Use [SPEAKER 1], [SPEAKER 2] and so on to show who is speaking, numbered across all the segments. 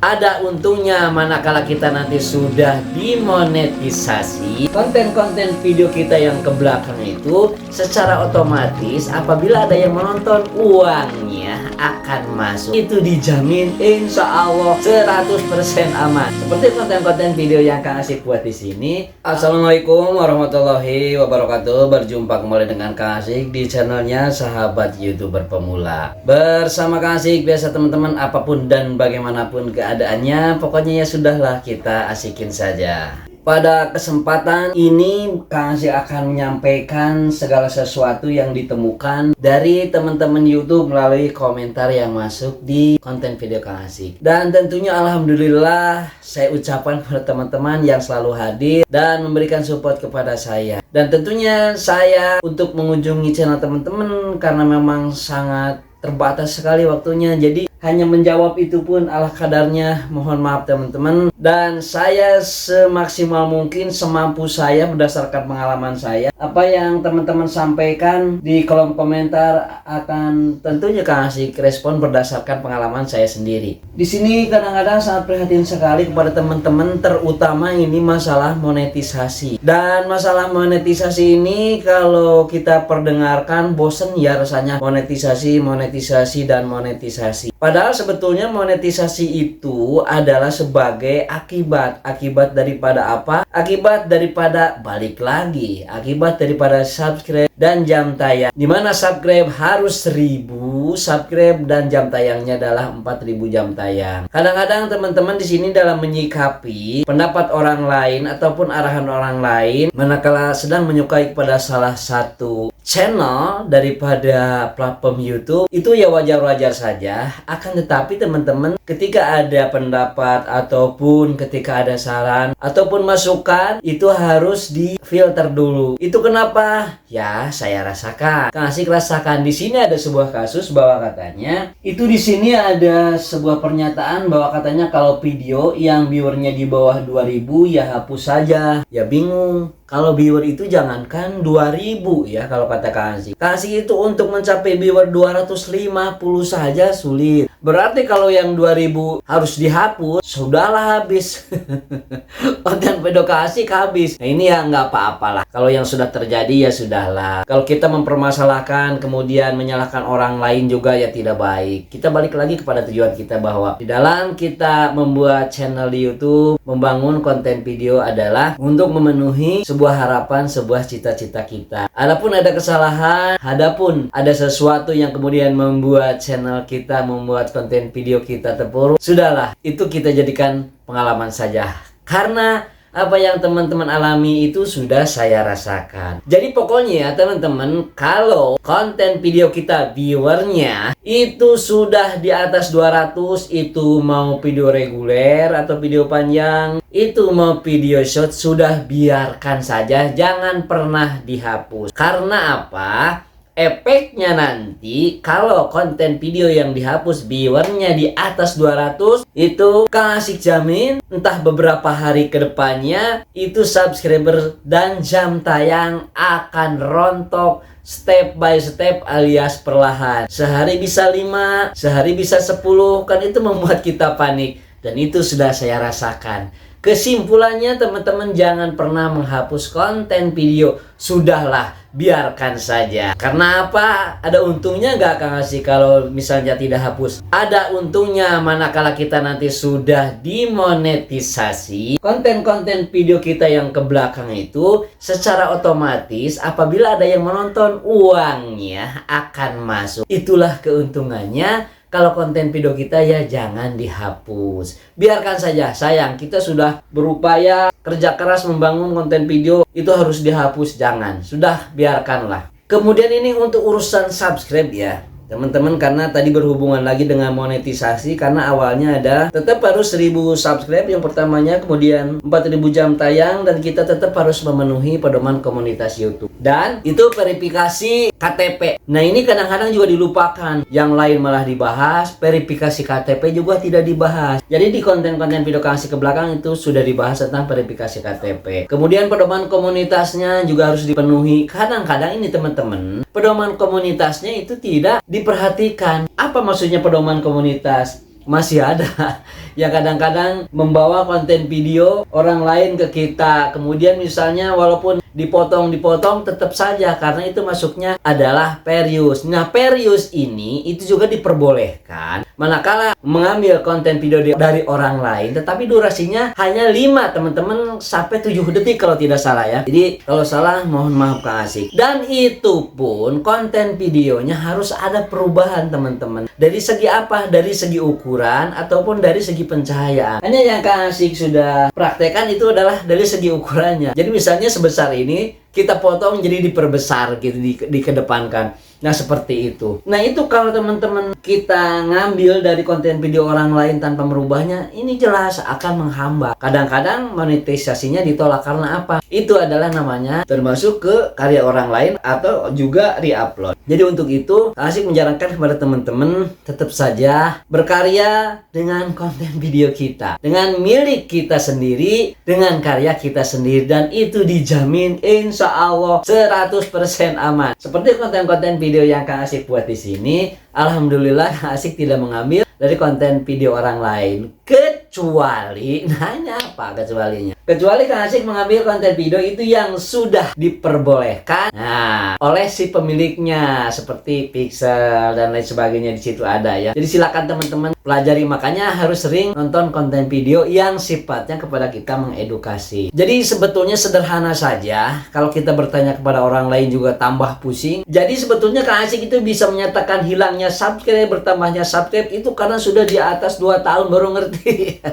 [SPEAKER 1] Ada untungnya manakala kita nanti sudah dimonetisasi, konten-konten video kita yang ke belakang itu secara otomatis apabila ada yang menonton, uangnya akan masuk. Itu dijamin insya Allah 100% aman. Seperti konten-konten video yang Kang Asik buat di sini. Assalamualaikum warahmatullahi wabarakatuh. Berjumpa kembali dengan Kang Asik di channelnya Sahabat YouTuber Pemula. Bersama Kang Asik biasa teman-teman, apapun dan bagaimanapun keadaannya, pokoknya ya sudahlah, kita asikin saja. Pada kesempatan ini Kang Asik akan menyampaikan segala sesuatu yang ditemukan dari teman-teman YouTube melalui komentar yang masuk di konten video Kang Asik. Dan tentunya alhamdulillah saya ucapkan kepada teman-teman yang selalu hadir dan memberikan support kepada saya. Dan tentunya saya untuk mengunjungi channel teman-teman karena memang sangat terbatas sekali waktunya, jadi hanya menjawab itu pun ala kadarnya, mohon maaf teman-teman. Dan saya semaksimal mungkin, semampu saya berdasarkan pengalaman saya, apa yang teman-teman sampaikan di kolom komentar akan tentunya Kang Asik respon berdasarkan pengalaman saya sendiri. Di sini kadang-kadang sangat prihatin sekali kepada teman-teman, terutama ini masalah monetisasi. Dan masalah monetisasi ini kalau kita perdengarkan bosen ya rasanya, monetisasi dan monetisasi. Padahal sebetulnya monetisasi itu adalah sebagai akibat daripada apa? Akibat daripada balik lagi, akibat daripada subscribe dan jam tayang. Dimana subscribe harus 1000 subscribe dan jam tayangnya adalah 4000 jam tayang. Kadang-kadang teman-teman di sini dalam menyikapi pendapat orang lain ataupun arahan orang lain, manakala sedang menyukai kepada salah satu channel daripada platform YouTube, itu ya wajar-wajar saja. Akan tetapi teman-teman, ketika ada pendapat ataupun ketika ada saran ataupun masukan, itu harus difilter dulu. Itu kenapa? Ya, saya rasakan. Kang Asik rasakan. Di sini ada sebuah kasus bahwa katanya itu di sini ada sebuah pernyataan bahwa katanya kalau video yang viewernya di bawah 2000 ya hapus saja. Ya bingung. Kalau viewer itu jangankan 2000 ya, kalau kata Kang Asik. Kang Asik itu untuk mencapai viewer 250 saja sulit. Berarti kalau yang 2000 harus dihapus, sudahlah habis. Konten video Kang Asik habis. Nah ini ya nggak apa-apalah. Kalau yang sudah terjadi ya sudahlah. Kalau kita mempermasalahkan kemudian menyalahkan orang lain juga ya tidak baik. Kita balik lagi kepada tujuan kita, bahwa di dalam kita membuat channel di YouTube, membangun konten video adalah untuk memenuhi sebuah harapan, sebuah cita-cita kita. Adapun ada kesalahan, adapun ada sesuatu yang kemudian membuat channel kita, membuat konten video kita terpuruk, sudahlah, itu kita jadikan pengalaman saja. Karena apa yang teman-teman alami itu sudah saya rasakan. Jadi pokoknya ya teman-teman, kalau konten video kita viewernya itu sudah di atas 200, itu mau video reguler atau video panjang, itu mau video short, sudah biarkan saja, jangan pernah dihapus. Karena apa? Efeknya nanti kalau konten video yang dihapus viewernya di atas 200, itu Kang Asik jamin entah beberapa hari ke depannya itu subscriber dan jam tayang akan rontok step by step alias perlahan. Sehari bisa 5, sehari bisa 10, kan itu membuat kita panik. Dan itu sudah saya rasakan. Kesimpulannya teman-teman, jangan pernah menghapus konten video. Sudahlah, biarkan saja. Karena apa? Ada untungnya nggak Kang Asik kalau misalnya tidak hapus? Ada untungnya manakala kita nanti sudah dimonetisasi, konten-konten video kita yang ke belakang itu secara otomatis apabila ada yang menonton, uangnya akan masuk. Itulah keuntungannya. Kalau konten video kita ya jangan dihapus. Biarkan saja, sayang, kita sudah berupaya kerja keras membangun konten video, itu harus dihapus, jangan. Sudah, biarkanlah. Kemudian ini untuk urusan subscribe ya teman-teman, karena tadi berhubungan lagi dengan monetisasi. Karena awalnya ada tetap harus 1000 subscribe yang pertamanya, kemudian 4000 jam tayang, dan kita tetap harus memenuhi pedoman komunitas YouTube. Dan itu verifikasi KTP. Nah ini kadang-kadang juga dilupakan. Yang lain malah dibahas, verifikasi KTP juga tidak dibahas. Jadi di konten-konten video Kang Asik ke belakang itu sudah dibahas tentang verifikasi KTP. Kemudian pedoman komunitasnya juga harus dipenuhi. Kadang-kadang ini teman-teman, pedoman komunitasnya itu tidak diperhatikan. Apa maksudnya pedoman komunitas? Masih ada yang kadang-kadang membawa konten video orang lain ke kita. Kemudian misalnya walaupun dipotong tetap saja karena itu masuknya adalah fair use. Nah, fair use ini itu juga diperbolehkan manakala mengambil konten video dari orang lain tetapi durasinya hanya 5 teman-teman sampai 7 detik kalau tidak salah ya. Jadi kalau salah mohon maaf Kang Asik. Dan itu pun konten videonya harus ada perubahan teman-teman. Dari segi apa? Dari segi ukuran ataupun dari segi pencahayaan. Hanya yang Kang Asik sudah praktekkan itu adalah dari segi ukurannya. Jadi misalnya sebesar ini kita potong jadi diperbesar gitu, dikedepankan. Nah seperti itu. Nah itu kalau teman-teman kita ngambil dari konten video orang lain tanpa merubahnya, ini jelas akan menghambat. Kadang-kadang monetisasinya ditolak karena apa? Itu adalah namanya termasuk ke karya orang lain atau juga re-upload. Jadi untuk itu Asik menyarankan kepada teman-teman tetap saja berkarya dengan konten video kita, dengan milik kita sendiri, dengan karya kita sendiri, dan itu dijamin insya Allah 100% aman. Seperti konten-konten video yang Kang Asik buat di sini, alhamdulillah Kang Asik tidak mengambil dari konten video orang lain, kecuali nanya apa kecualinya? Kecuali Kang Asik mengambil konten video itu yang sudah diperbolehkan oleh si pemiliknya seperti pixel dan lain sebagainya, di situ ada ya. Jadi silakan teman-teman pelajari, makanya harus sering nonton konten video yang sifatnya kepada kita mengedukasi. Jadi sebetulnya sederhana saja, kalau kita bertanya kepada orang lain juga tambah pusing. Jadi sebetulnya Kang Asik itu bisa menyatakan hilangnya subscribe, bertambahnya subscribe itu karena sudah di atas 2 tahun baru ngerti.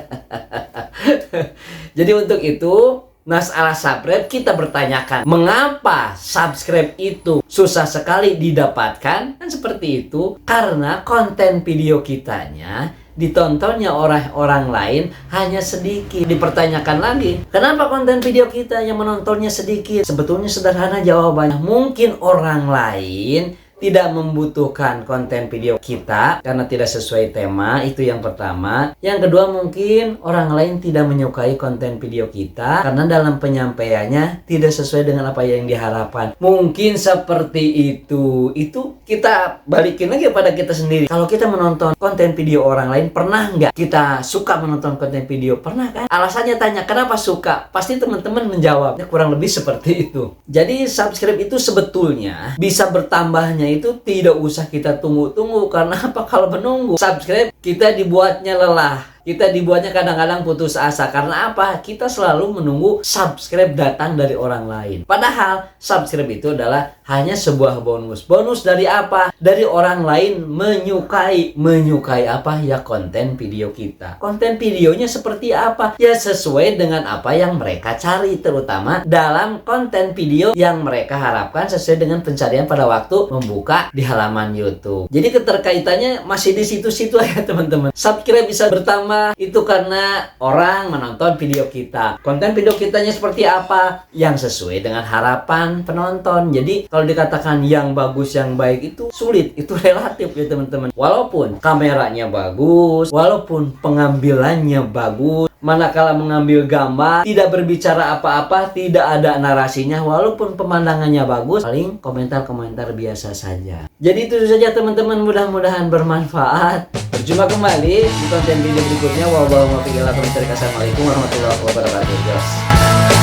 [SPEAKER 1] Jadi untuk itu masalah subscribe kita bertanyakan, mengapa subscribe itu susah sekali didapatkan? Kan seperti itu, karena konten video kitanya ditontonnya orang lain hanya sedikit. Dipertanyakan lagi, kenapa konten video kita yang menontonnya sedikit? Sebetulnya sederhana jawabannya, mungkin orang lain tidak membutuhkan konten video kita karena tidak sesuai tema, itu yang pertama. Yang kedua, mungkin orang lain tidak menyukai konten video kita karena dalam penyampaiannya tidak sesuai dengan apa yang diharapkan. Mungkin seperti itu. Itu kita balikin lagi pada kita sendiri. Kalau kita menonton konten video orang lain, pernah nggak kita suka menonton konten video? Pernah kan? Alasannya tanya, kenapa suka? Pasti teman-teman menjawabnya kurang lebih seperti itu. Jadi subscribe itu sebetulnya bisa bertambahnya itu tidak usah kita tunggu-tunggu. Karena apa? Kalau menunggu subscribe kita dibuatnya lelah, kita dibuatnya kadang-kadang putus asa. Karena apa? Kita selalu menunggu subscribe datang dari orang lain. Padahal subscribe itu adalah hanya sebuah bonus. Bonus dari apa? Dari orang lain menyukai. Menyukai apa? Ya konten video kita. Konten videonya seperti apa? Ya sesuai dengan apa yang mereka cari. Terutama dalam konten video yang mereka harapkan sesuai dengan pencarian pada waktu membuka di halaman YouTube. Jadi keterkaitannya masih di situ-situ aja teman-teman. Subscribe bisa bertambah itu karena orang menonton video kita. Konten video kitanya seperti apa? Yang sesuai dengan harapan penonton. Jadi kalau dikatakan yang bagus, yang baik itu sulit, itu relatif ya teman-teman. Walaupun kameranya bagus, walaupun pengambilannya bagus, manakala mengambil gambar tidak berbicara apa-apa, tidak ada narasinya, walaupun pemandangannya bagus, paling komentar-komentar biasa saja. Jadi itu saja teman-teman, mudah-mudahan bermanfaat. Berjumpa kembali di konten video berikutnya. Wassalamualaikum warahmatullahi wabarakatuh.